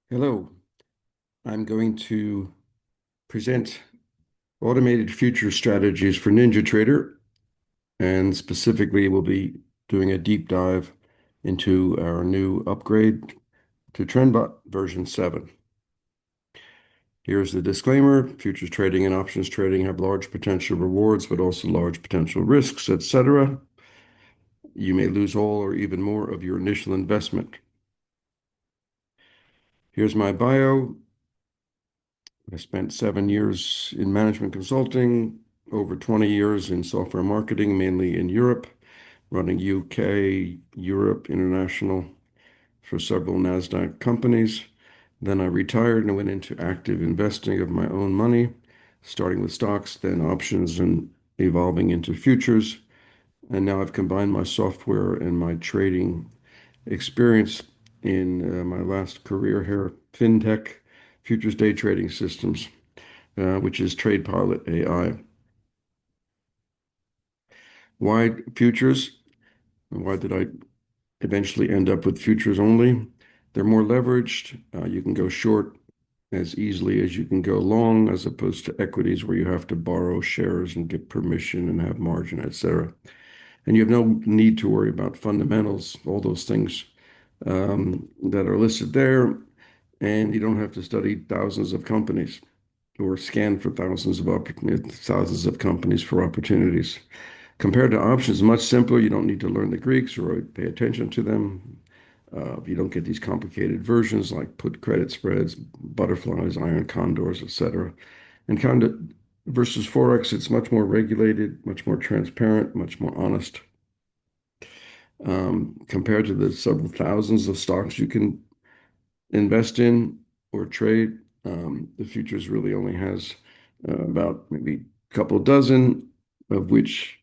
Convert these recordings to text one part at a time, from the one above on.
Hello, I'm going to present automated future strategies for NinjaTrader, and specifically we'll be doing a deep dive into our new upgrade to TrendBOT version 7. Here's the disclaimer. Futures trading and options trading have large potential rewards, but also large potential risks, etc. You may lose all or even more of your initial investment. Here's my bio. I spent 7 years in management consulting, over 20 years in software marketing, mainly in Europe, running UK, Europe, international for several NASDAQ companies. Then I retired and went into active investing of my own money, starting with stocks, then options, and evolving into futures. And now I've combined my software and my trading experience in my last career here, fintech, futures day trading systems, which is TradePilot AI. Why futures? Why did I eventually end up with futures only? They're more leveraged. You can go short as easily as you can go long, as opposed to equities where you have to borrow shares and get permission and have margin, etc. And you have no need to worry about fundamentals, all those things that are listed there. And you don't have to study thousands of companies or scan for thousands of companies for opportunities. Compared to options, much simpler. You don't need to learn the Greeks or pay attention to them. You don't get these complicated versions like put credit spreads, butterflies, iron condors, etc. And kind of versus forex, it's much more regulated, much more transparent, much more honest. Compared to the several thousands of stocks you can invest in or trade, the futures really only has about maybe a couple dozen, of which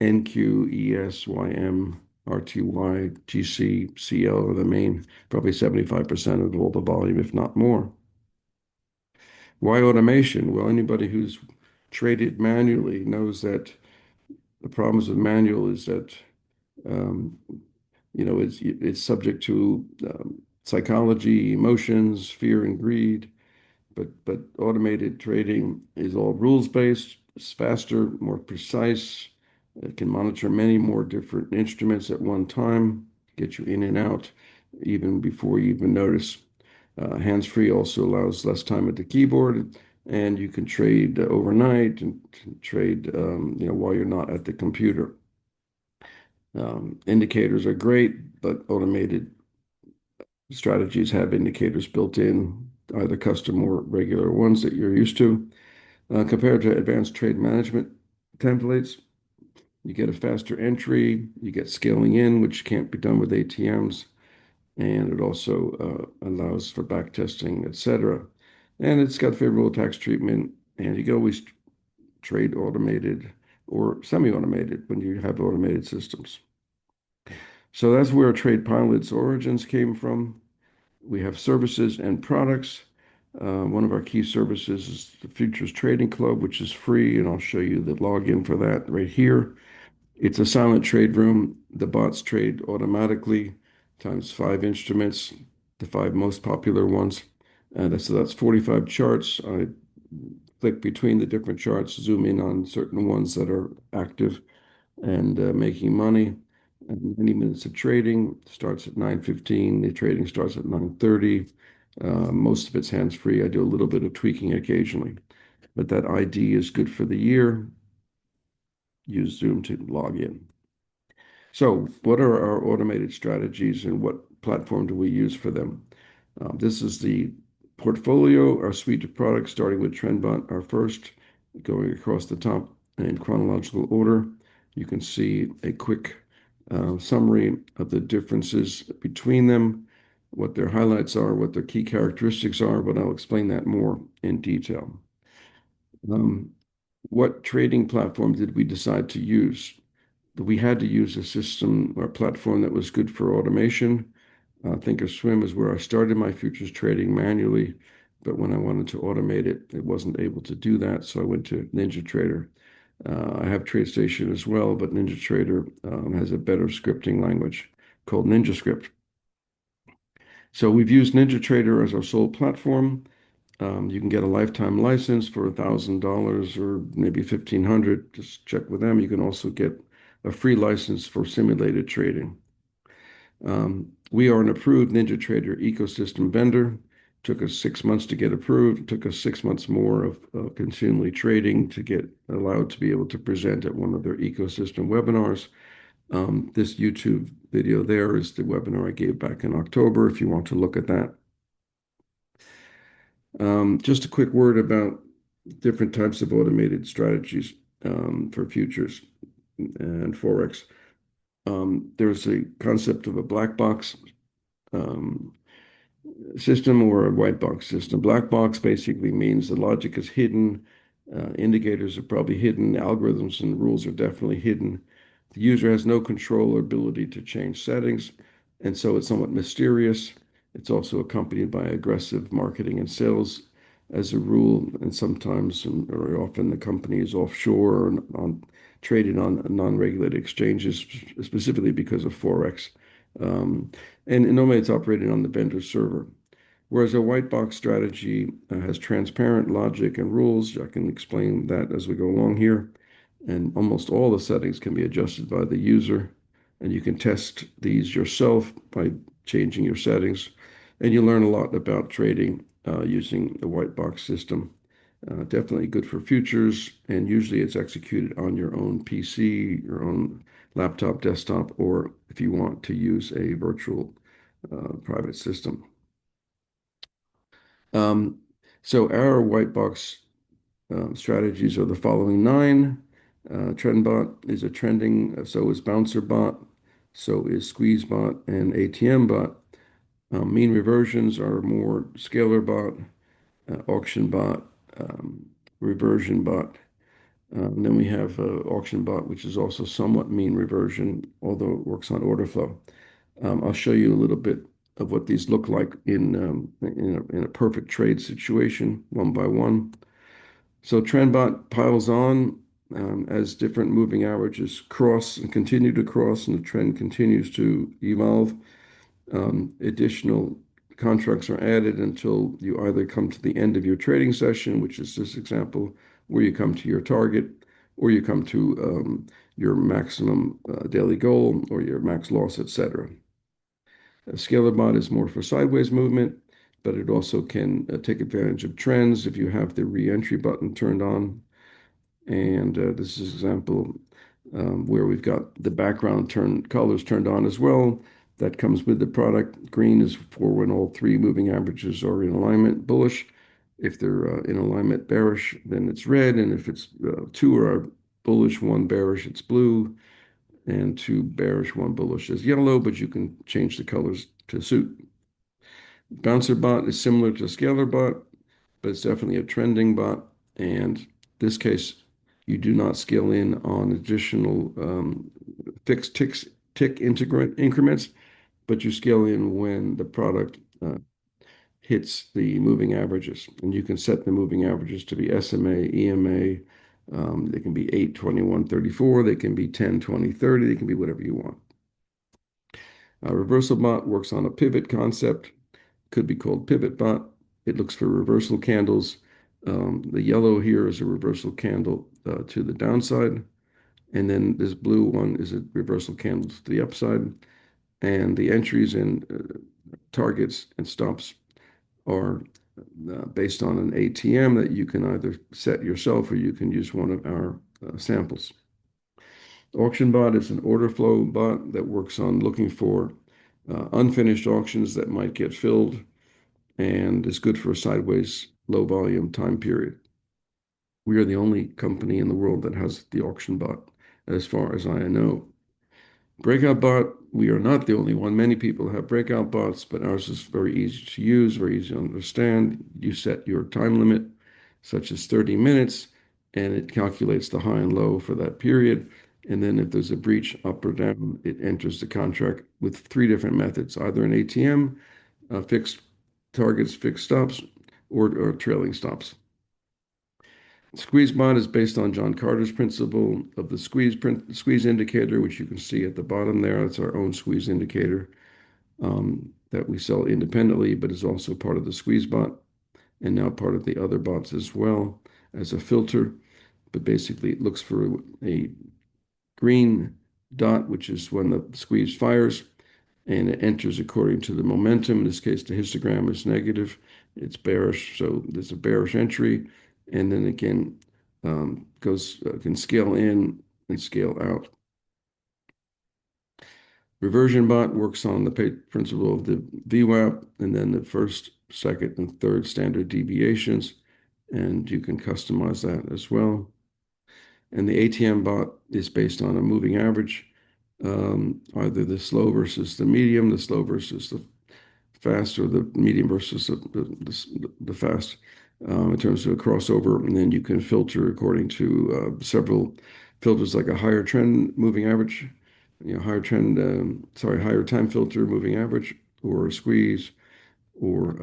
NQ, ES, YM, RTY, GC, CL are the main, probably 75% of all the volume, if not more. Why automation? Well, anybody who's traded manually knows that the problems with manual is that um, it's subject to psychology, emotions, fear, and greed. But automated trading is all rules-based. It's faster, more precise. It can monitor many more different instruments at one time, get you in and out even before you even notice. Hands-free also allows less time at the keyboard, and you can trade overnight and trade while you're not at the computer. Indicators are great, but automated strategies have indicators built in, either custom or regular ones that you're used to. Compared to advanced trade management templates, you get a faster entry, you get scaling in, which can't be done with ATMs, and it also allows for back testing, etc. And it's got favorable tax treatment, and you can always trade automated or semi-automated when you have automated systems. So that's where TradePilot's origins came from. We have services and products. One of our key services is the Futures Trading Club, which is free, and I'll show you the login for that right here. It's a silent trade room. The bots trade automatically times 5 instruments, the 5 most popular ones. So that's 45 charts. I click between the different charts, zoom in on certain ones that are active and making money. And many minutes of trading starts at 9:15. The trading starts at 9:30. Most of it's hands-free. I do a little bit of tweaking occasionally, but that ID is good for the year. Use Zoom to log in. So what are our automated strategies and what platform do we use for them? This is the portfolio, our suite of products, starting with TrendBOT, our first, going across the top in chronological order. You can see a quick summary of the differences between them, what their highlights are, what their key characteristics are, but I'll explain that more in detail. Um, what trading platform did we decide to use? We had to use a system or platform that was good for automation. Thinkorswim is where I started my futures trading manually, but when I wanted to automate it, it wasn't able to do that, so I went to NinjaTrader. I have TradeStation as well, but NinjaTrader has a better scripting language called NinjaScript. So we've used NinjaTrader as our sole platform. You can get a lifetime license for $1,000 or maybe 1,500. Just check with them. You can also get a free license for simulated trading. We are an approved NinjaTrader ecosystem vendor. Took us 6 months to get approved. Took us 6 months more of continually trading to get allowed to be able to present at one of their ecosystem webinars. This YouTube video there is the webinar I gave back in October if you want to look at that. Just a quick word about different types of automated strategies for futures and forex. There's a concept of a black box um, system or a white box system. Black box basically means the logic is hidden, indicators are probably hidden, algorithms and rules are definitely hidden. The user has no control or ability to change settings, and so it's somewhat mysterious. It's also accompanied by aggressive marketing and sales as a rule, and sometimes, and very often, the company is offshore or traded on non-regulated exchanges, specifically because of forex. Um, and normally it's operated on the vendor server. Whereas a white box strategy has transparent logic and rules. I can explain that as we go along here. And almost all the settings can be adjusted by the user. And you can test these yourself by changing your settings. And you learn a lot about trading using the white box system. Definitely good for futures. And usually it's executed on your own PC, your own laptop, desktop, or if you want to use a virtual private system. Um, so our white box strategies are the following nine. TrendBOT is a trending, so is BouncerBot, so is SqueezeBot and ATMBot. Mean reversions are more ScalarBot, AuctionBot, um, ReversionBot. And then we have AuctionBot, which is also somewhat mean reversion, although it works on order flow. I'll show you a little bit of what these look like in a perfect trade situation, one by one. So TrendBot piles on as different moving averages cross and continue to cross, and the trend continues to evolve. Additional contracts are added until you either come to the end of your trading session, which is this example, where you come to your target, or you come to your maximum daily goal or your max loss, etc. ScalarBot is more for sideways movement, but it also can take advantage of trends if you have the re-entry button turned on. And this is an example where we've got the background colors turned on as well. That comes with the product. Green is for when all three moving averages are in alignment, bullish. If they're in alignment, bearish, then it's red. And if it's two are bullish, one bearish, it's blue. And two bearish, one bullish is yellow, but you can change the colors to suit. BouncerBot is similar to ScalarBot, but it's definitely a trending bot. And in this case, you do not scale in on additional fixed tick increments, but you scale in when the product hits the moving averages. And you can set the moving averages to be SMA, EMA. They can be 8, 21, 34. They can be 10, 20, 30. They can be whatever you want. Reversal bot works on a pivot concept, could be called pivot bot. It looks for reversal candles. The yellow here is a reversal candle to the downside. And then this blue one is a reversal candle to the upside. And the entries and targets and stops are based on an ATM that you can either set yourself or you can use one of our samples. Auction bot is an order flow bot that works on looking for unfinished auctions that might get filled and is good for a sideways low volume time period. We are the only company in the world that has the auction bot, as far as I know. Breakout bot, we are not the only one. Many people have breakout bots, but ours is very easy to use, very easy to understand. You set your time limit, such as 30 minutes, and it calculates the high and low for that period. And then if there's a breach up or down, it enters the contract with three different methods, either an ATM, fixed targets, fixed stops, or trailing stops. SqueezeBot is based on John Carter's principle of the squeeze indicator, which you can see at the bottom there. It's our own squeeze indicator. that we sell independently, but is also part of the squeeze bot and now part of the other bots as well as a filter. But basically, it looks for a green dot, which is when the squeeze fires, and it enters according to the momentum. In this case, the histogram is negative. It's bearish, so there's a bearish entry, and then again goes can scale in and scale out. Reversion bot works on the principle of the VWAP and then the first, second, and third standard deviations, and you can customize that as well. And the ATM bot is based on a moving average, either the slow versus the medium, the slow versus the fast, or the medium versus the fast, in terms of a crossover. And then you can filter according to several filters, like a higher trend moving average, higher trend, higher time filter moving average, or a squeeze, or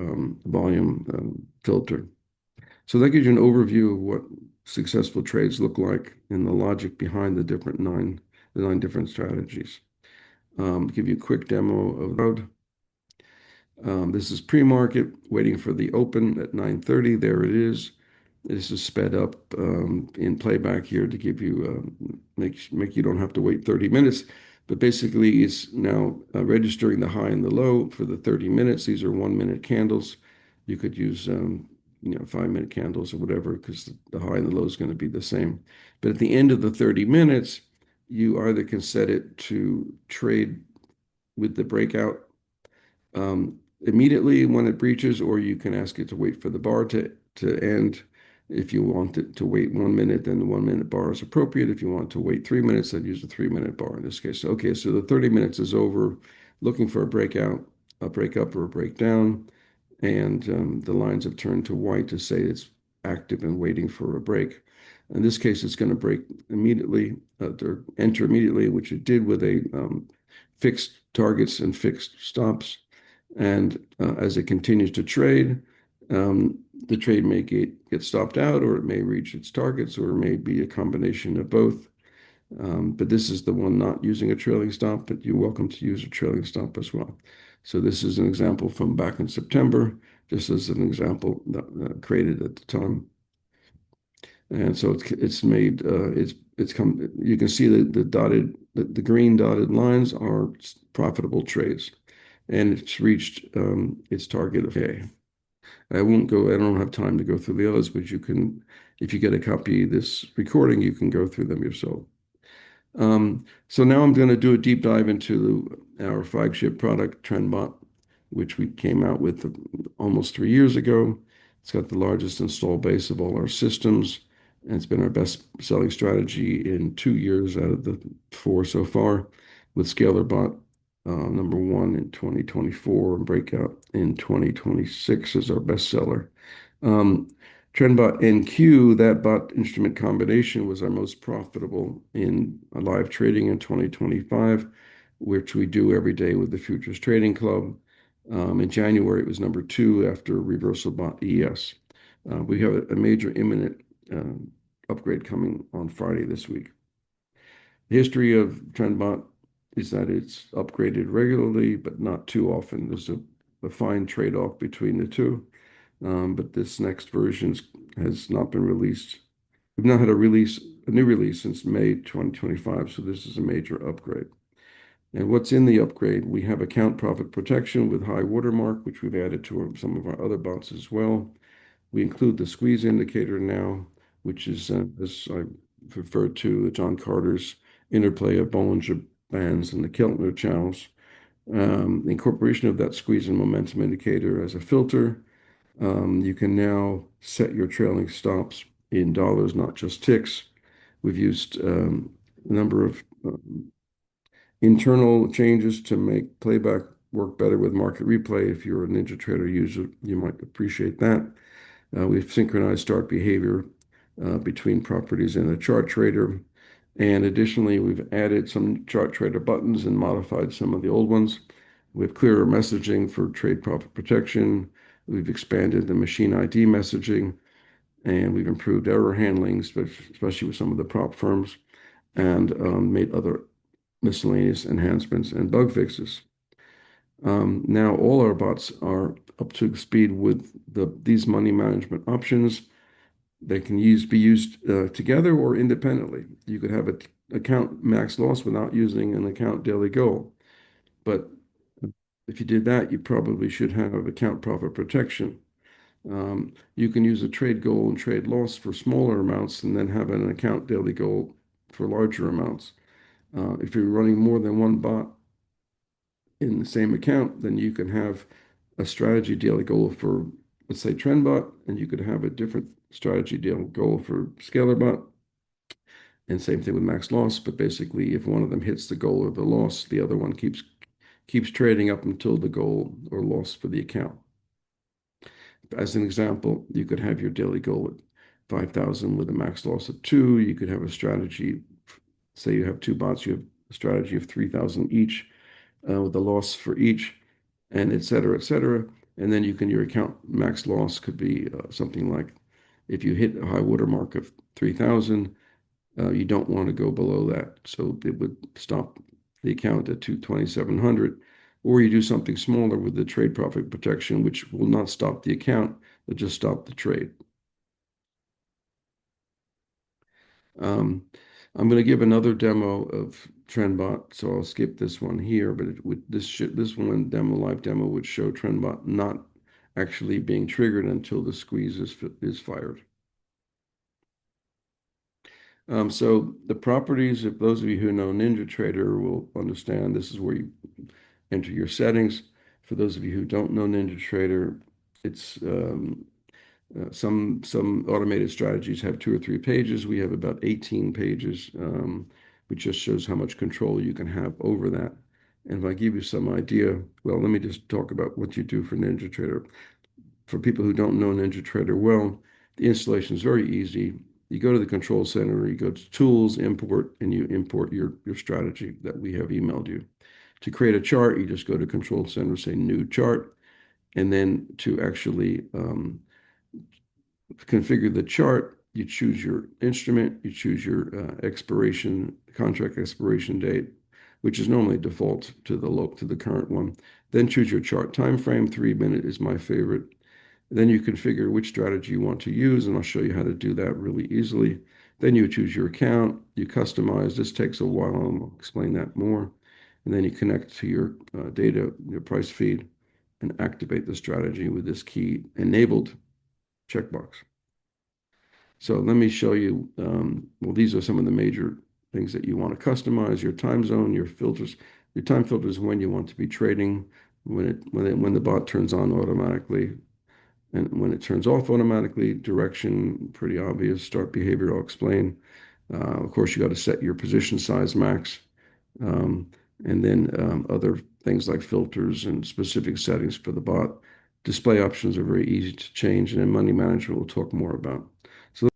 volume filter. So that gives you an overview of what successful trades look like and the logic behind the nine different strategies. Give you a quick demo of the this is pre-market, waiting for the open at 9:30. There it is. This is sped up in playback here to give you make you don't have to wait 30 minutes. But basically, it's now registering the high and the low for the 30 minutes. These are 1-minute candles. You could use 5-minute candles or whatever, because the high and the low is going to be the same. But at the end of the 30 minutes, you either can set it to trade with the breakout immediately when it breaches, or you can ask it to wait for the bar to end. If you want it to wait 1 minute, then the 1-minute bar is appropriate. If you want to wait 3 minutes, then use the 3-minute bar in this case. Okay, so the 30 minutes is over, looking for a breakout, a breakup, or a breakdown, and the lines have turned to white to say it's active and waiting for a break. In this case, it's going to break immediately, or enter immediately, which it did with a fixed targets and fixed stops. And as it continues to trade, the trade may get stopped out, or it may reach its targets, or it may be a combination of both. But this is the one not using a trailing stop, but you're welcome to use a trailing stop as well. So this is an example from back in September, just as an example that created at the time. And so it's made it's come. You can see the green dotted lines are profitable trades, and it's reached its target of A. I don't have time to go through the others, but you can, if you get a copy of this recording, you can go through them yourself. So now I'm going to do a deep dive into our flagship product, TrendBOT, which we came out with almost 3 years ago. It's got the largest install base of all our systems, and it's been our best selling strategy in 2 years out of the 4 so far, with ScalarBot #1 in 2024 and Breakout in 2026 as our best seller. TrendBOT NQ, that bot instrument combination, was our most profitable in live trading in 2025, which we do every day with the Futures Trading Club. In January, it was #2 after Reversal Bot ES. We have a major imminent upgrade coming on Friday this week. The history of TrendBOT is that it's upgraded regularly, but not too often. There's a fine trade-off between the two. But this next version has not been released. We've not had a new release since May 2025, so this is a major upgrade. And what's in the upgrade? We have account profit protection with high watermark, which we've added to some of our other bots as well. We include the squeeze indicator now, which is, as I referred to, John Carter's interplay of Bollinger Bands and the Keltner channels. The incorporation of that squeeze and momentum indicator as a filter. You can now set your trailing stops in dollars, not just ticks. We've used a number of internal changes to make playback work better with market replay. If you're a NinjaTrader user, you might appreciate that. We've synchronized start behavior between properties and a chart trader. And additionally, we've added some chart trader buttons and modified some of the old ones. We have clearer messaging for trade profit protection. We've expanded the machine ID messaging, and we've improved error handling, especially with some of the prop firms, and made other miscellaneous enhancements and bug fixes. Now all our bots are up to speed with these money management options. They can be used together or independently. You could have an account max loss without using an account daily goal. But if you did that, you probably should have account profit protection. You can use a trade goal and trade loss for smaller amounts and then have an account daily goal for larger amounts. If you're running more than one bot in the same account, then you can have a strategy daily goal for, let's say, TrendBOT, and you could have a different strategy daily goal for ScalarBot. And same thing with max loss, but basically, if one of them hits the goal or the loss, the other one keeps trading up until the goal or loss for the account. As an example, you could have your daily goal at 5,000 with a max loss of 2. You could have a strategy, say you have two bots, you have a strategy of 3,000 each with a loss for each, and et cetera, et cetera. And then your account max loss could be something like if you hit a high water mark of 3,000, you don't want to go below that. So it would stop the account at 2,700. Or you do something smaller with the trade profit protection, which will not stop the account, but just stop the trade. Um, I'm going to give another demo of TrendBot, so I'll skip this one here. But this one live demo would show TrendBot not actually being triggered until the squeeze is fired. So the properties, if those of you who know NinjaTrader will understand, this is where you enter your settings. For those of you who don't know NinjaTrader, it's some automated strategies have 2 or 3 pages. We have about 18 pages, which just shows how much control you can have over that. And if I give you some idea, well, let me just talk about what you do for NinjaTrader. For people who don't know NinjaTrader well, the installation is very easy. You go to the control center, you go to tools, import, and you import your strategy that we have emailed you. To create a chart, you just go to control center, say new chart, and then to actually configure the chart, you choose your instrument, you choose your contract expiration date, which is normally default to the current one. Then choose your chart time frame. 3 minute is my favorite. Then you configure which strategy you want to use, and I'll show you how to do that really easily. Then you choose your account, you customize. This takes a while, and I'll explain that more. And then you connect to your data, your price feed, and activate the strategy with this key enabled checkbox. So let me show you, well, these are some of the major things that you want to customize: your time zone, your filters. Your time filter is when you want to be trading, when the bot turns on automatically, and when it turns off automatically. Direction, pretty obvious. Start behavior, I'll explain. Of course, you got to set your position size max, um, and then other things like filters and specific settings for the bot. Display options are very easy to change, and in money management, we'll talk more about. So,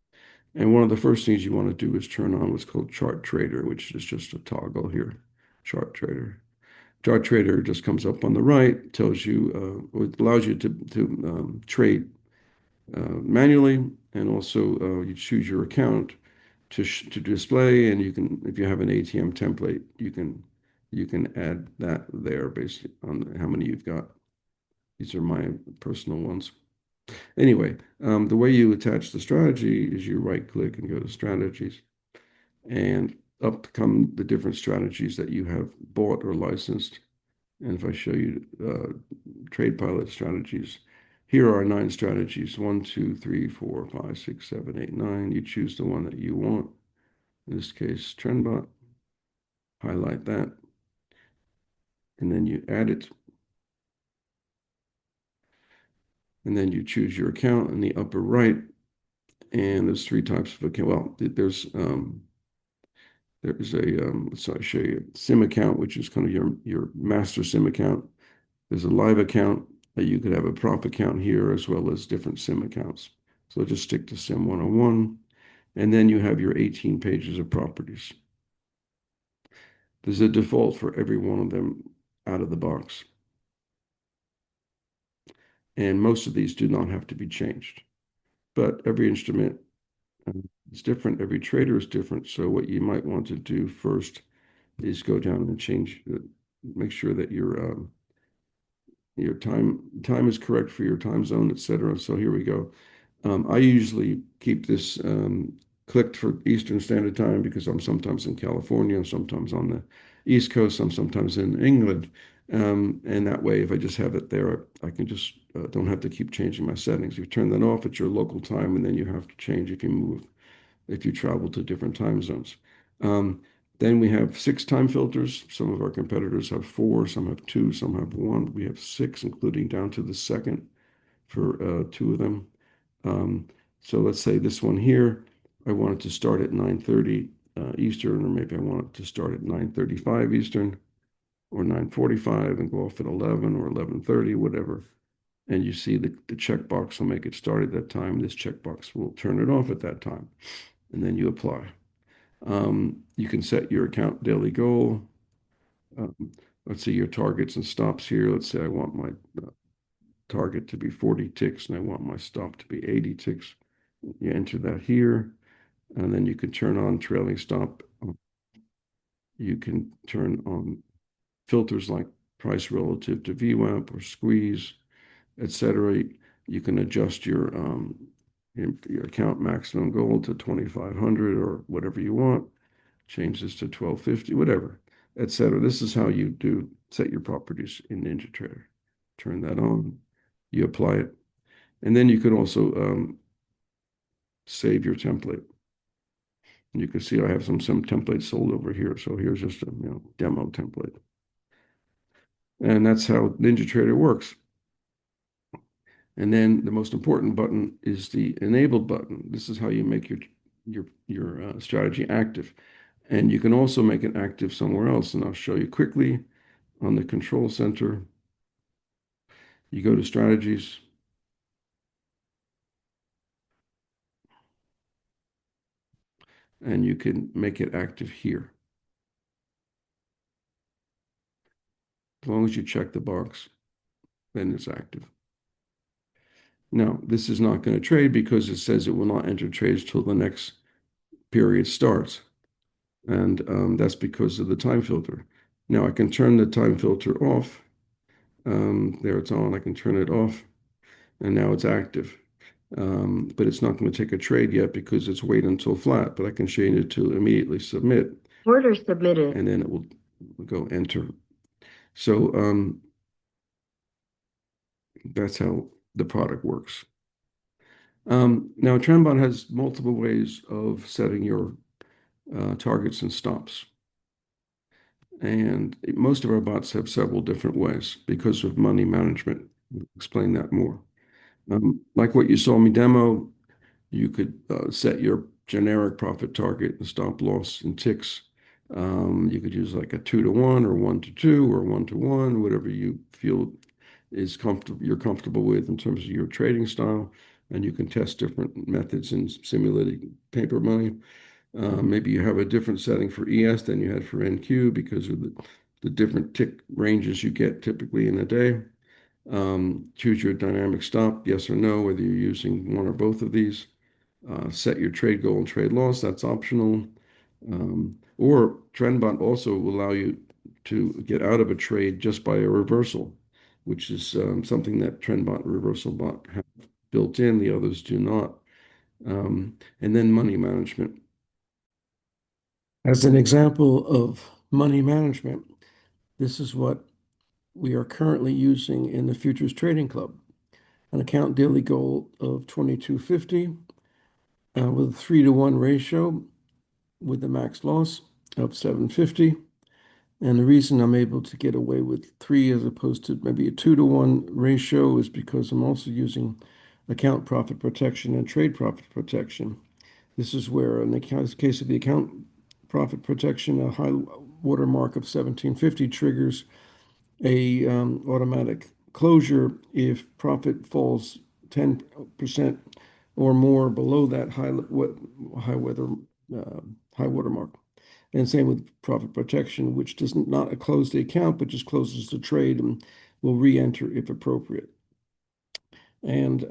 and one of the first things you want to do is turn on what's called Chart Trader, which is just a toggle here. Chart Trader. Chart Trader just comes up on the right, tells you, it allows you to trade manually, and also you choose your account to display, and you can, if you have an ATM template, you can add that there based on how many you've got. These are my personal ones. Anyway, the way you attach the strategy is you right click and go to strategies, and up come the different strategies that you have bought or licensed. And if I show you TradePilot strategies, here are 9 strategies: 1, 2, 3, 4, 5, 6, 7, 8, 9. You choose the one that you want. In this case, TrendBOT. Highlight that, and then you add it, and then you choose your account in the upper right. And there's 3 types of account. Well, there's a so I show you SIM account, which is kind of your master SIM account. There's a live account that you could have a prop account here, as well as different SIM accounts. So just stick to SIM 101. And then you have your 18 pages of properties. There's a default for every one of them out of the box. And most of these do not have to be changed. But every instrument is different. Every trader is different. So what you might want to do first is go down and change, make sure that your time is correct for your time zone, etc. So here we go. I usually keep this clicked for Eastern Standard Time because I'm sometimes in California, I'm sometimes on the East Coast, I'm sometimes in England. And that way, if I just have it there, I can just don't have to keep changing my settings. You turn that off at your local time, and then you have to change if you move, if you travel to different time zones. Um, then we have six time filters. Some of our competitors have four, some have two, some have one. We have six, including down to the second for two of them. Um, so let's say this one here, I want it to start at 9:30 Eastern, or maybe I want it to start at 9:35 Eastern or 9:45 and go off at 11 or 11:30, whatever. And you see the checkbox will make it start at that time. This checkbox will turn it off at that time. And then you apply. You can set your account daily goal. Um, let's see your targets and stops here. Let's say I want my target to be 40 ticks and I want my stop to be 80 ticks. You enter that here, and then you can turn on trailing stop. You can turn on filters like price relative to VWAP or squeeze, etc. You can adjust your account maximum goal to 2,500 or whatever you want. Change this to 1250, whatever, etc. This is how you do set your properties in NinjaTrader. Turn that on, you apply it, and then you can also save your template. And you can see I have some templates sold over here. So here's just a demo template, and that's how NinjaTrader works. And then the most important button is the enable button. This is how you make your strategy active. And you can also make it active somewhere else. And I'll show you quickly on the control center. You go to strategies, and you can make it active here. As long as you check the box, then it's active. Now, this is not going to trade because it says it will not enter trades till the next period starts. And that's because of the time filter. Now I can turn the time filter off. There it's on. I can turn it off, and now it's active. But it's not going to take a trade yet because it's wait until flat. But I can change it to immediately submit. Order submitted. And then it will go enter. So that's how the product works. Now, TrendBOT has multiple ways of setting your targets and stops. And most of our bots have several different ways because of money management. I'll explain that more. Like what you saw me demo, you could set your generic profit target and stop loss in ticks. You could use like a 2-to-1 or 1-to-2 or 1-to-1, whatever you feel is comfortable, you're comfortable with in terms of your trading style. And you can test different methods in simulating paper money. Maybe you have a different setting for ES than you had for NQ because of the different tick ranges you get typically in a day. Choose your dynamic stop, yes or no, whether you're using one or both of these. Set your trade goal and trade loss, that's optional. Or TrendBot also will allow you to get out of a trade just by a reversal, which is something that TrendBot and Reversal Bot have built in, the others do not. And then money management. As an example of money management, this is what we are currently using in the Futures Trading Club. An account daily goal of 2250 with a 3-to-1 ratio with the max loss of 750. And the reason I'm able to get away with 3 as opposed to maybe a 2-to-1 ratio is because I'm also using account profit protection and trade profit protection. This is where, in the case of the account profit protection, a high watermark of 1750 triggers a automatic closure if profit falls 10% or more below that high weather high watermark. And same with profit protection, which does not close the account, but just closes the trade and will re-enter if appropriate. And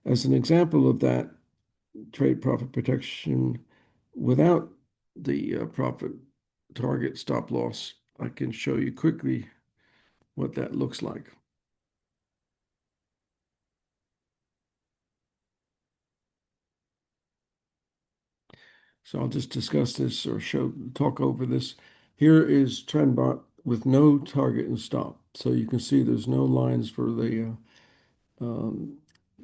as an example of that, trade profit protection without the profit target stop loss, I can show you quickly what that looks like. So I'll just discuss this or talk over this. Here is TrendBOT with no target and stop. So you can see there's no lines um,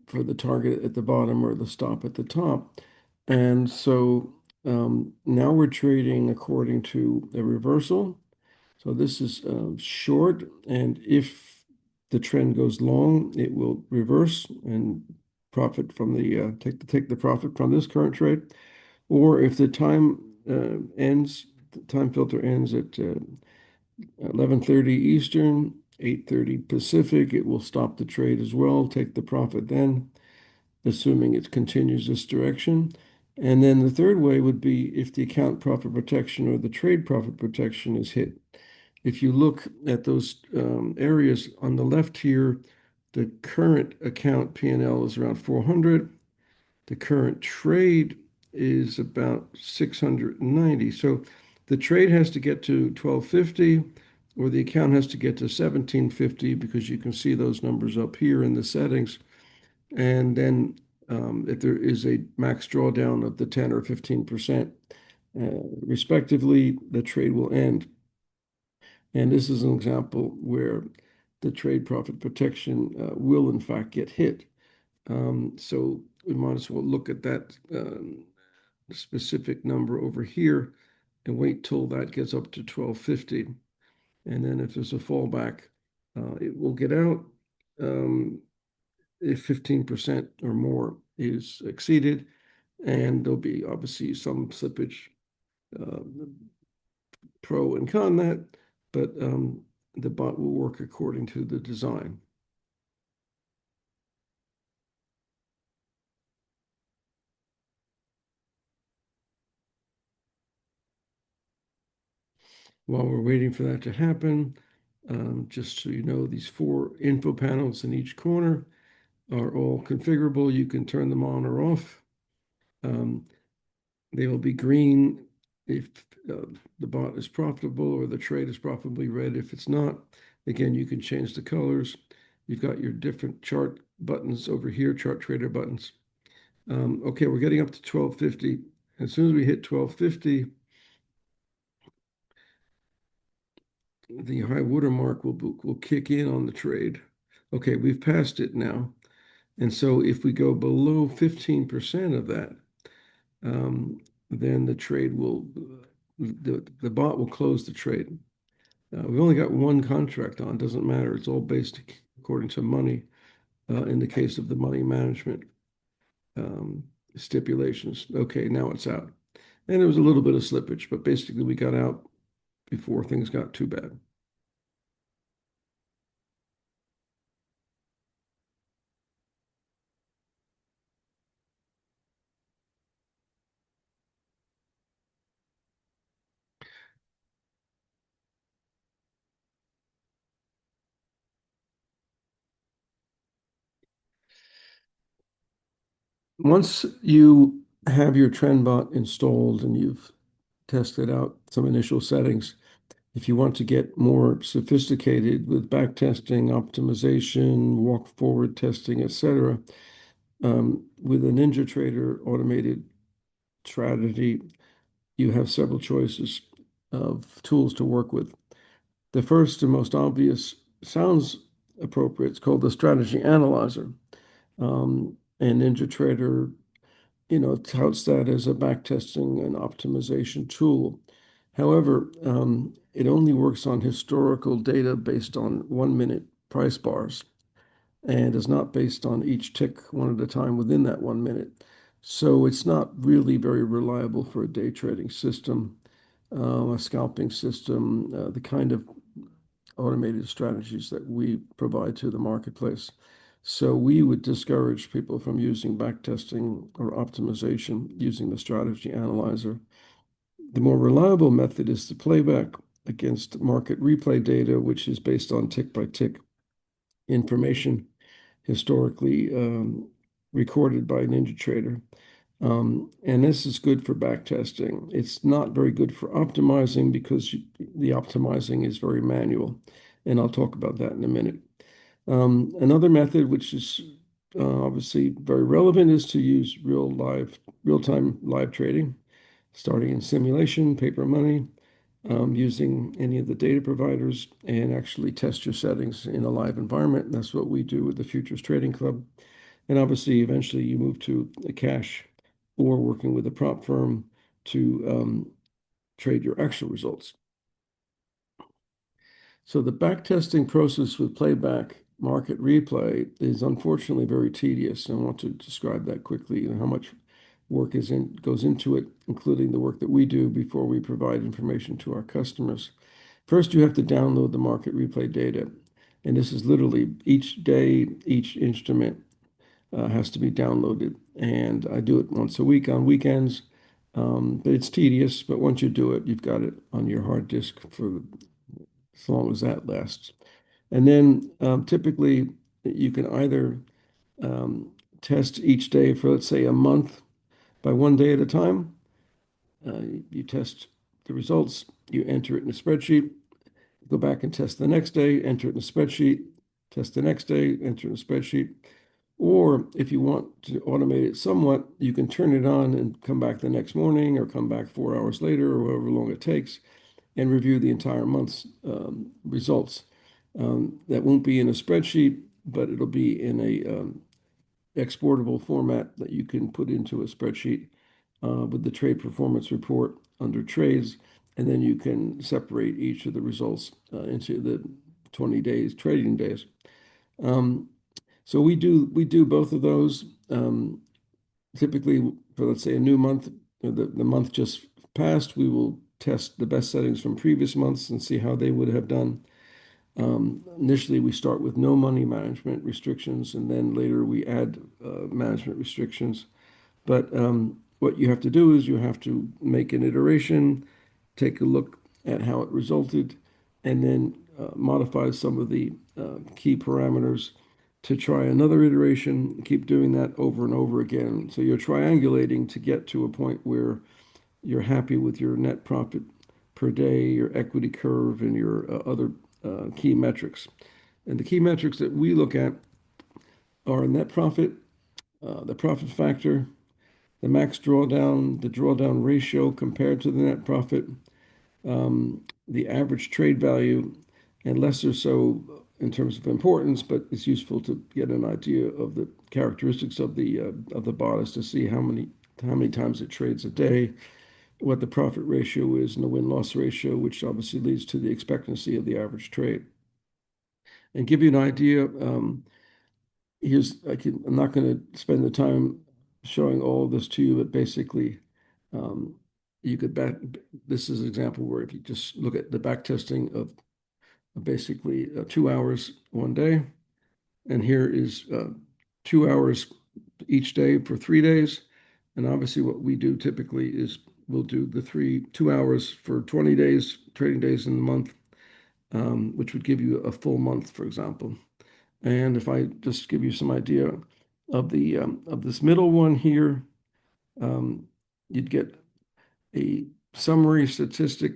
for the target at the bottom or the stop at the top. And so now we're trading according to a reversal. So this is short, and if the trend goes long, it will reverse and profit from take the profit from this current trade. Or if the time filter ends at 11:30 Eastern, 8:30 Pacific, it will stop the trade as well, take the profit then, assuming it continues this direction. And then the third way would be if the account profit protection or the trade profit protection is hit. If you look at those areas on the left here, the current account P&L is around 400. The current trade is about 690. So the trade has to get to 1250 or the account has to get to 1750 because you can see those numbers up here in the settings. And then if there is a max drawdown of the 10 or 15%, respectively, the trade will end. And this is an example where the trade profit protection will in fact get hit. So we might as well look at that specific number over here and wait till that gets up to 1250. And then if there's a fallback, it will get out if 15% or more is exceeded. And there'll be obviously some slippage, uh, pro and con that, but the bot will work according to the design. While we're waiting for that to happen, just so you know, these four info panels in each corner are all configurable. You can turn them on or off. Um, they will be green if the bot is profitable or the trade is profitably red if it's not. Again, you can change the colors. You've got your different chart buttons over here, chart trader buttons. Okay, we're getting up to 1250. As soon as we hit 1250, the high water mark will kick in on the trade. Okay, we've passed it now. And so if we go below 15% of that, then the trade will, the bot will close the trade. We've only got one contract on, doesn't matter. It's all based according to money in the case of the money management um, stipulations. Okay, now it's out. And there was a little bit of slippage, but basically we got out before things got too bad. Once you have your TrendBot installed and you've tested out some initial settings, if you want to get more sophisticated with back testing, optimization, walk forward testing, etc., with a NinjaTrader automated strategy, you have several choices of tools to work with. The first and most obvious sounds appropriate. It's called the Strategy Analyzer. And NinjaTrader, touts that as a backtesting and optimization tool. However, it only works on historical data based on 1 minute price bars and is not based on each tick one at a time within that 1 minute. So it's not really very reliable for a day trading system, a scalping system, the kind of automated strategies that we provide to the marketplace. So we would discourage people from using backtesting or optimization using the strategy analyzer. The more reliable method is the playback against market replay data, which is based on tick by tick information historically recorded by NinjaTrader. And this is good for backtesting. It's not very good for optimizing because the optimizing is very manual. And I'll talk about that in a minute. Another method, which is obviously very relevant, is to use real-time live trading. starting in simulation, paper money, using any of the data providers, and actually test your settings in a live environment. And that's what we do with the Futures Trading Club. And obviously, eventually, you move to a cash or working with a prop firm to trade your actual results. So the backtesting process with playback market replay is unfortunately very tedious. I want to describe that quickly and how much work goes into it, including the work that we do before we provide information to our customers. First, you have to download the market replay data. And this is literally each day, each instrument has to be downloaded. And I do it once a week on weekends. But it's tedious, but once you do it, you've got it on your hard disk for as long as that lasts. And then typically you can either um, test each day for, let's say, a month by one day at a time. You test the results, you enter it in a spreadsheet, go back and test the next day, enter it in a spreadsheet, test the next day, enter it in a spreadsheet. Or if you want to automate it somewhat, you can turn it on and come back the next morning or come back 4 hours later or however long it takes and review the entire month's results. That won't be in a spreadsheet, but it'll be in a exportable format that you can put into a spreadsheet with the trade performance report under trades, and then you can separate each of the results into the 20 days trading days. So we do both of those. Typically, for let's say a new month, the month just passed, we will test the best settings from previous months and see how they would have done. Initially, we start with no money management restrictions, and then later we add management restrictions. But what you have to do is you have to make an iteration, take a look at how it resulted, and then modify some of the key parameters to try another iteration, keep doing that over and over again. So you're triangulating to get to a point where you're happy with your net profit per day, your equity curve, and your other key metrics. And the key metrics that we look at are net profit, the profit factor, the max drawdown, the drawdown ratio compared to the net profit, the average trade value, and lesser so in terms of importance, but it's useful to get an idea of the characteristics of the bot as to see how many times it trades a day, what the profit ratio is, and the win-loss ratio, which obviously leads to the expectancy of the average trade. And give you an idea, I'm not going to spend the time showing all of this to you, but basically, you could back. This is an example where if you just look at the back testing of basically 2 hours one day, and here is 2 hours each day for 3 days. And obviously, what we do typically is we'll do the 2 hours for 20 days, trading days in the month, which would give you a full month, for example. And if I just give you some idea of this middle one here, you'd get a summary statistic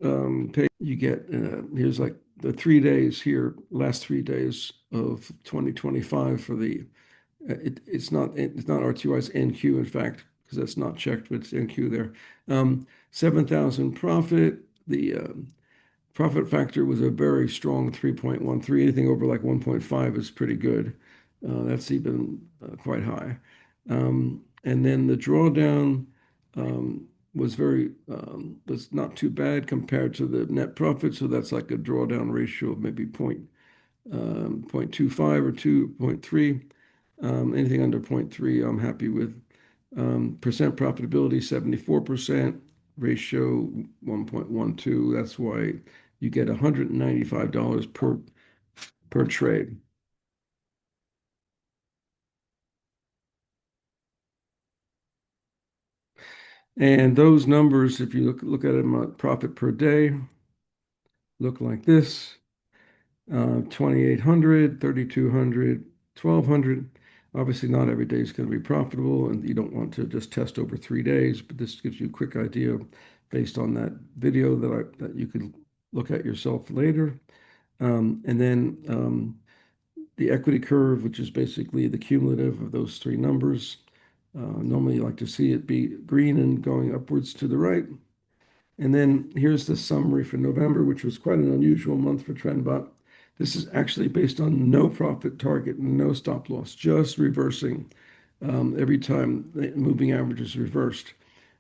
page. You get here's like the 3 days here, last 3 days of 2025 for the it's not RTY, it's NQ in fact, because that's not checked, but it's NQ there. 7,000 profit. The profit factor was a very strong 3.13. Anything over like 1.5 is pretty good. That's even quite high. And then the drawdown was not too bad compared to the net profit. So that's like a drawdown ratio of maybe 0.25 or 2.3. Anything under 0.3, I'm happy with. Percent profitability, 74%, ratio 1.12. That's why you get $195 per trade. And those numbers, if you look at them, profit per day, look like this. 2,800, 3,200, 1,200. Obviously, not every day is going to be profitable, and you don't want to just test over 3 days, but this gives you a quick idea based on that video that you can look at yourself later. And then the equity curve, which is basically the cumulative of those three numbers. Normally, you like to see it be green and going upwards to the right. And then here's the summary for November, which was quite an unusual month for TrendBot. This is actually based on no profit target, no stop loss, just reversing every time the moving average is reversed.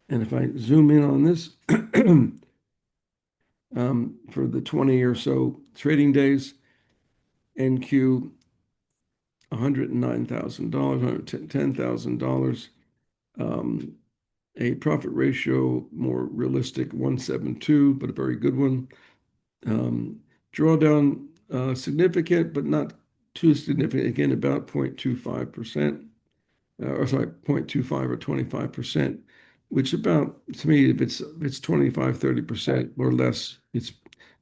And if I zoom in on this, for the 20 or so trading days, NQ $109,000, $110,000. A profit ratio, more realistic, 172, but a very good one. Um, Drawdown significant, but not too significant. Again, about 0.25%, or sorry, 0.25 or 25%, which about, to me, if it's 25, 30% or less, it's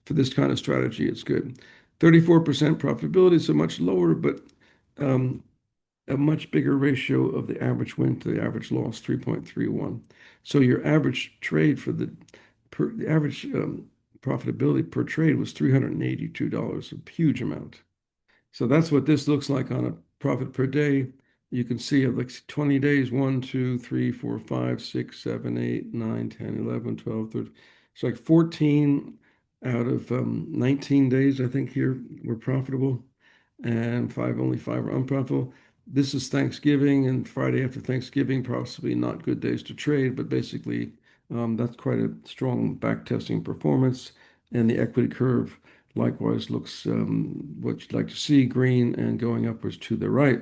for this kind of strategy, it's good. 34% profitability, so much lower, but um, a much bigger ratio of the average win to the average loss, 3.31. So your average trade for the average profitability per trade was $382, a huge amount. So that's what this looks like on a profit per day. You can see it looks 20 days, 1, 2, 3, 4, 5, 6, 7, 8, 9, 10, 11, 12, 13. It's like 14 out of 19 days, I think, here were profitable, and only five are unprofitable. This is Thanksgiving and Friday after Thanksgiving, possibly not good days to trade, but basically that's quite a strong back testing performance. And the equity curve likewise looks what you'd like to see, green and going upwards to the right.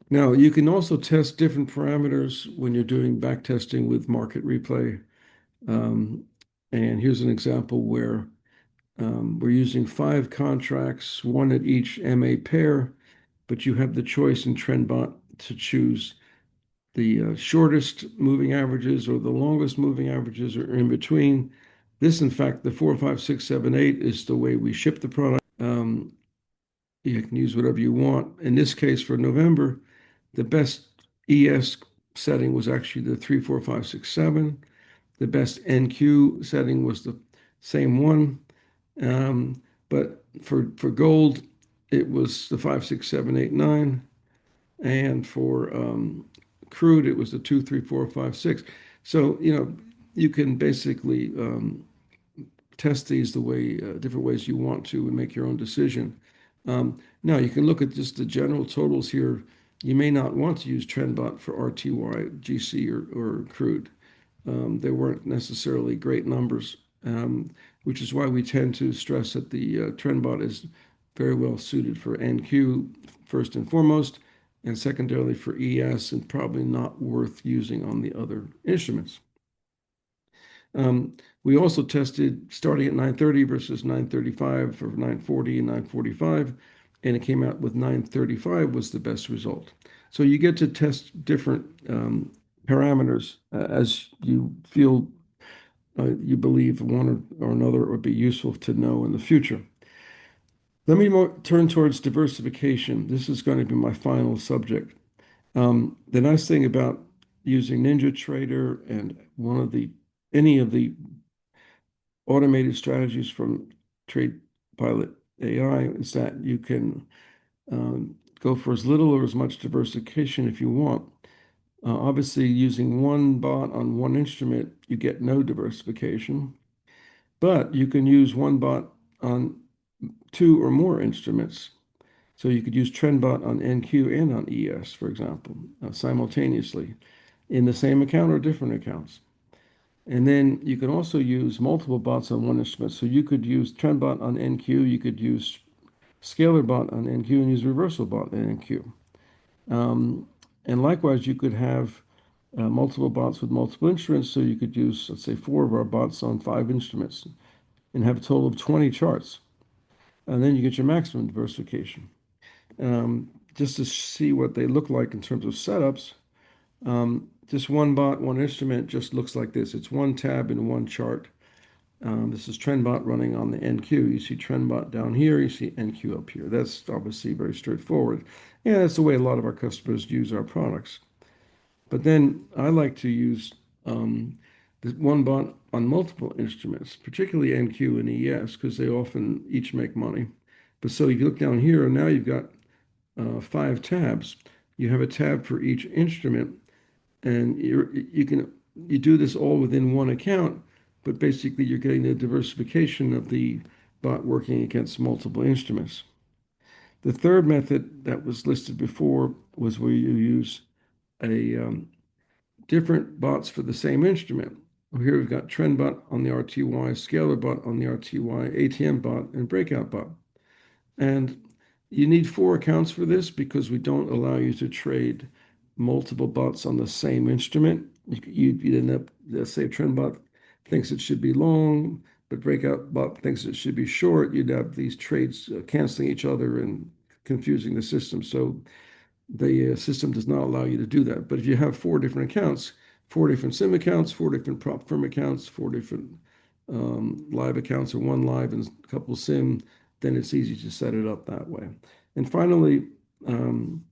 Now, you can also test different parameters when you're doing back testing with market replay. Um, and here's an example where we're using 5 contracts, one at each MA pair, but you have the choice in TrendBot to choose the shortest moving averages or the longest moving averages or in between. This, in fact, the 4, 5, 6, 7, 8 is the way we ship the product. You can use whatever you want. In this case, for November, the best ES setting was actually the 3, 4, 5, 6, 7. The best NQ setting was the same one. But for gold, it was the 5, 6, 7, 8, 9. And for crude, it was the 2, 3, 4, 5, 6. So, you can basically test these the way different ways you want to and make your own decision. Now, you can look at just the general totals here. You may not want to use TrendBot for RTY, GC, or crude. They weren't necessarily great numbers, which is why we tend to stress that the TrendBot is very well suited for NQ first and foremost, and secondarily for ES, and probably not worth using on the other instruments. We also tested starting at 930 versus 935 for 940 and 945, and it came out with 935 was the best result. So you get to test different parameters as you feel you believe one or another would be useful to know in the future. Let me turn towards diversification. This is going to be my final subject. The nice thing about using NinjaTrader and any of the automated strategies from TradePilot AI is that you can go for as little or as much diversification if you want. Obviously, using one bot on one instrument, you get no diversification, but you can use one bot on 2 or more instruments. So you could use TrendBot on NQ and on ES, for example, simultaneously in the same account or different accounts. And then you can also use multiple bots on one instrument. So you could use TrendBot on NQ, you could use ScalarBot on NQ, and use ReversalBot on NQ. And likewise, you could have multiple bots with multiple instruments. So you could use, let's say, 4 of our bots on 5 instruments and have a total of 20 charts. And then you get your maximum diversification. Just to see what they look like in terms of setups, just one bot, one instrument just looks like this. It's one tab in one chart. This is TrendBot running on the NQ. You see TrendBot down here, you see NQ up here. That's obviously very straightforward. And that's the way a lot of our customers use our products. But then I like to use this one bot on multiple instruments, particularly NQ and ES, because they often each make money. But so if you look down here, now you've got 5 tabs. you have a tab for each instrument, and you do this all within one account, but basically you're getting the diversification of the bot working against multiple instruments. The third method that was listed before was where you use a different bots for the same instrument. Well, here we've got TrendBot on the RTY, ScalarBot on the RTY, ATM bot, and Breakout bot. And you need four accounts for this because we don't allow you to trade multiple bots on the same instrument. You'd end up, let's say, TrendBot thinks it should be long, but Breakout bot thinks it should be short. You'd have these trades canceling each other and confusing the system. So the system does not allow you to do that. But if you have four different accounts, four different SIM accounts, four different prop firm accounts, four different live accounts, or one live and a couple SIM, then it's easy to set it up that way. And finally, um,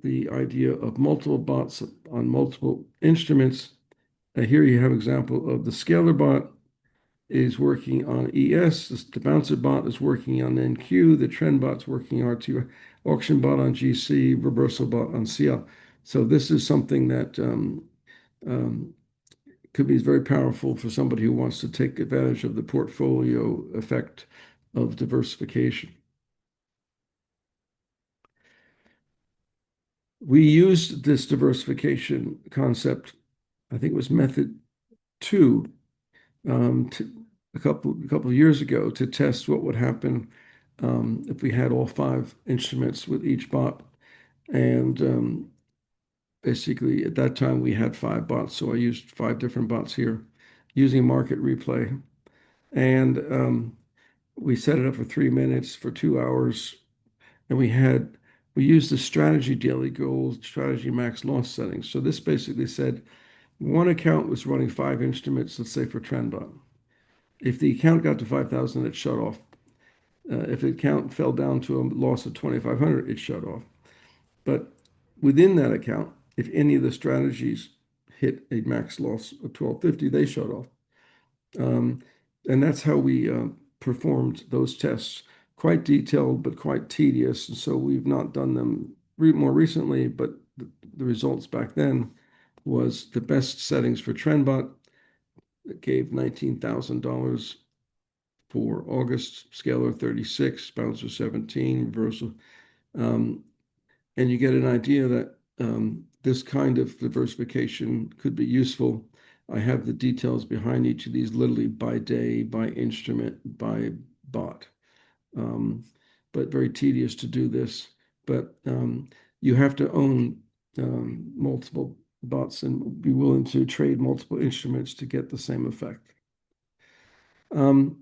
the idea of multiple bots on multiple instruments. Here you have an example of the scalar bot is working on ES, the bouncer bot is working on NQ, the trend bot's working on RT, auction bot on GC, reversal bot on CL. So this is something that um, could be very powerful for somebody who wants to take advantage of the portfolio effect of diversification. We used this diversification concept, I think it was method two, a couple of years ago to test what would happen if we had all five instruments with each bot. And basically, at that time, we had five bots. So I used five different bots here using market replay. And we set it up for 3 minutes for 2 hours. And we used the strategy daily goals, strategy max loss settings. So this basically said one account was running five instruments, let's say for TrendBot. If the account got to 5,000, it shut off. If the account fell down to a loss of 2,500, it shut off. But within that account, if any of the strategies hit a max loss of 1,250, they shut off. Um, and that's how we performed those tests. Quite detailed, but quite tedious. And so we've not done them more recently, but the results back then was the best settings for TrendBot that gave $19,000 for August, scalar 36, bouncer 17, reversal. Um, and you get an idea that this kind of diversification could be useful. I have the details behind each of these, literally by day, by instrument, by bot. Um, but very tedious to do this. But you have to own multiple bots and be willing to trade multiple instruments to get the same effect. Um,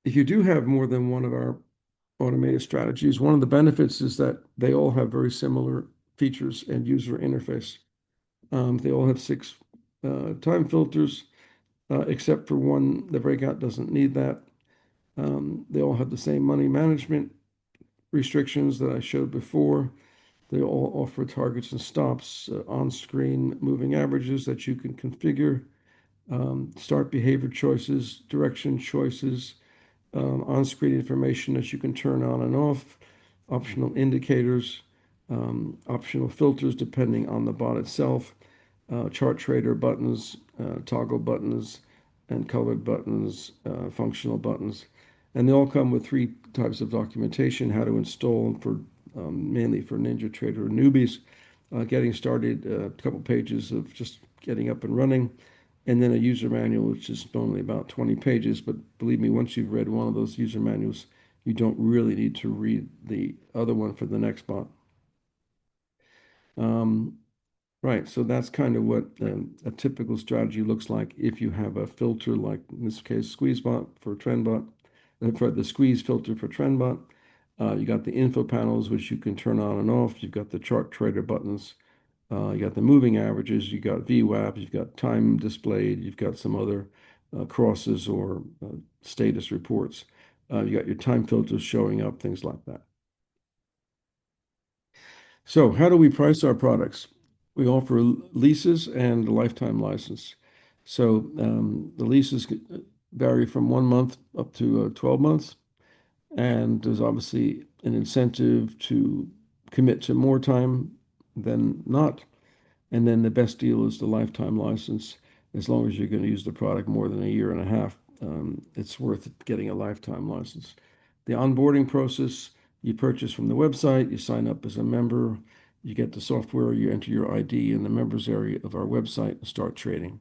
if you do have more than one of our automated strategies, one of the benefits is that they all have very similar features and user interface. They all have six time filters, except for one, the breakout doesn't need that. They all have the same money management restrictions that I showed before. They all offer targets and stops, on-screen moving averages that you can configure, start behavior choices, direction choices, on-screen information that you can turn on and off, optional indicators, optional filters depending on the bot itself, chart trader buttons, toggle buttons, and colored buttons, functional buttons. And they all come with three types of documentation, how to install for mainly for NinjaTrader newbies, getting started, a couple pages of just getting up and running, and then a user manual, which is normally about 20 pages. But believe me, once you've read one of those user manuals, you don't really need to read the other one for the next bot. Um, right, so that's kind of what a typical strategy looks like if you have a filter, like in this case, SqueezeBot for TrendBot, for the squeeze filter for TrendBot. You got the info panels, which you can turn on and off. You've got the chart trader buttons. You got the moving averages, you got VWAP, you've got time displayed, you've got some other crosses or status reports. You got your time filters showing up, things like that. So how do we price our products? We offer leases and a lifetime license. So the leases vary from 1 month up to 12 months. And there's obviously an incentive to commit to more time than not. And then the best deal is the lifetime license. As long as you're going to use the product more than a year and a half, it's worth getting a lifetime license. The onboarding process, you purchase from the website, you sign up as a member, you get the software, you enter your ID in the members area of our website and start trading.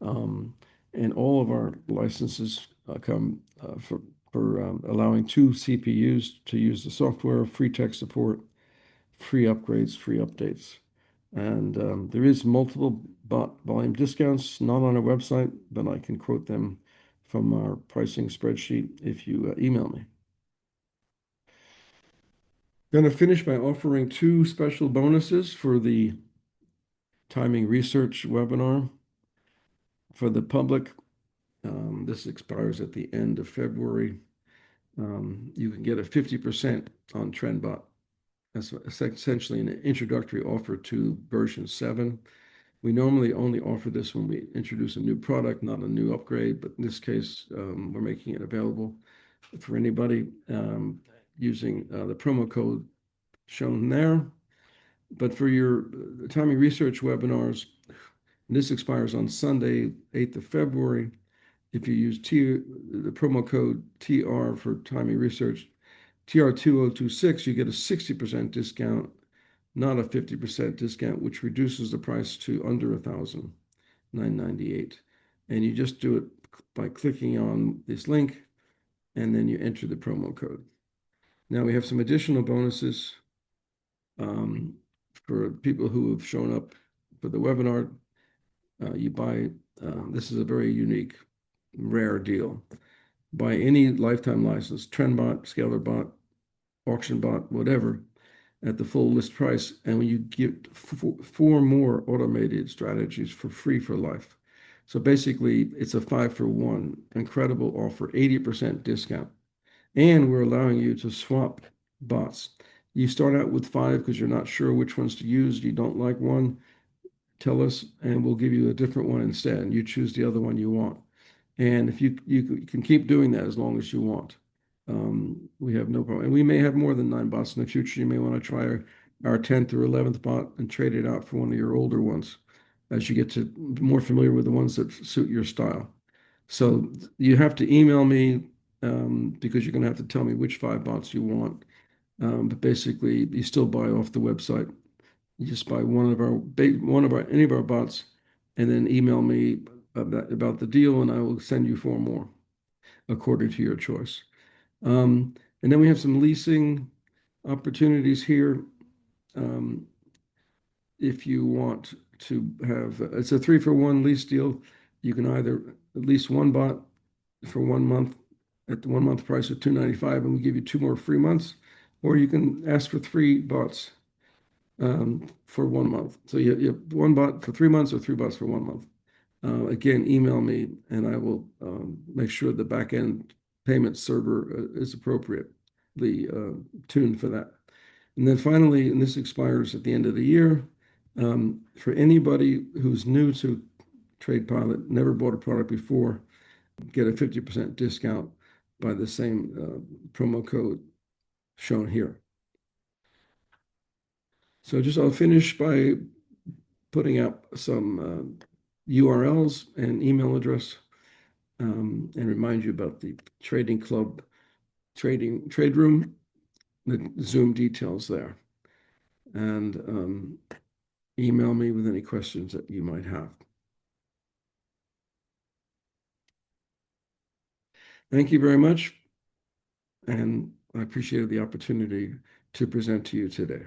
Um, and all of our licenses come for allowing two CPUs to use the software, free tech support, free upgrades, free updates. And there is multiple bot volume discounts, not on our website, but I can quote them from our pricing spreadsheet if you email me. Going to finish by offering two special bonuses for the timing research webinar for the public. This expires at the end of February. You can get a 50% on TrendBOT. That's essentially an introductory offer to version 7. We normally only offer this when we introduce a new product, not a new upgrade, but in this case, we're making it available for anybody using the promo code shown there. But for your timing research webinars, this expires on Sunday, 8th of February. If you use the promo code TR for timing research, TR2026, you get a 60% discount, not a 50% discount, which reduces the price to under $1,998. And you just do it by clicking on this link, and then you enter the promo code. Now we have some additional bonuses for people who have shown up for the webinar. You buy, this is a very unique, rare deal. Buy any lifetime license, TrendBOT, ScalarBot, AuctionBot, whatever, at the full list price, and when you get four more automated strategies for free for life. So basically, it's a 5-for-1 incredible offer, 80% discount. And we're allowing you to swap bots. You start out with 5 because you're not sure which ones to use. You don't like one, tell us, and we'll give you a different one instead. And you choose the other one you want. And if you can keep doing that as long as you want. We have no problem. And we may have more than 9 bots in the future. You may want to try our 10th or 11th bot and trade it out for one of your older ones as you get to be more familiar with the ones that suit your style. So you have to email me because you're going to have to tell me which 5 bots you want. But basically, you still buy off the website. You just buy any of our bots, and then email me about the deal, and I will send you 4 more according to your choice. And then we have some leasing opportunities here. If you want to have, it's a 3-for-1 lease deal. You can either lease one bot for 1 month at the 1 month price of $295, and we give you 2 more free months, or you can ask for 3 bots for 1 month. So you have 1 bot for 3 months or 3 bots for 1 month. Again, email me and I will make sure the back-end payment server is appropriately tuned for that. And then finally, and this expires at the end of the year, for anybody who's new to TradePilot, never bought a product before, get a 50% discount by the same promo code shown here. So I'll finish by putting up some URLs and email address and remind you about the trading club trade room, the Zoom details there, and email me with any questions that you might have. Thank you very much, and I appreciated the opportunity to present to you today.